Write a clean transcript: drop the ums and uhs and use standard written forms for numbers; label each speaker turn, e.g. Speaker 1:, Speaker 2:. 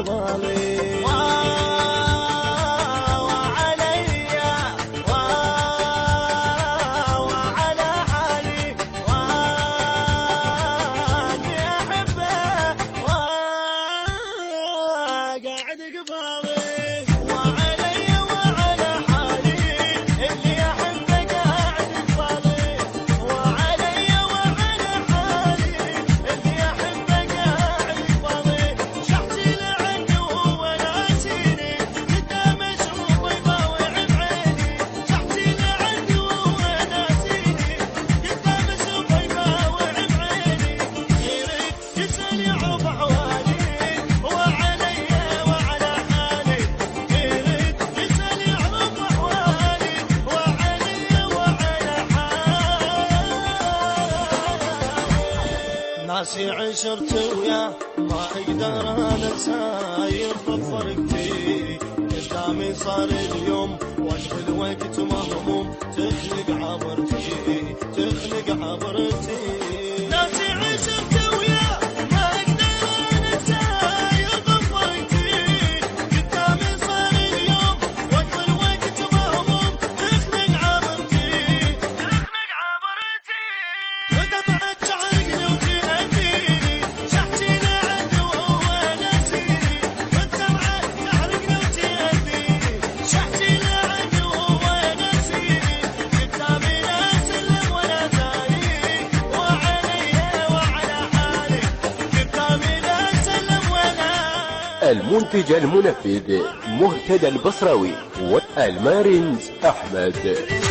Speaker 1: قبالي ناسي عشرت وياه ما اقدر انساه يرفض فرقتي قدامي صار اليوم وجه الوقت مهموم تخلق عبرتي تخلق عبرتي ناسي عشرت وياه ما اقدر انساه يرفض فرقتي قدامي صار اليوم وجه الوقت مهموم تخلق عبرتي تخلق عبرتي ودمعت شعري
Speaker 2: المنتج المنفذ مهتدى البصراوي والمارنز أحمد.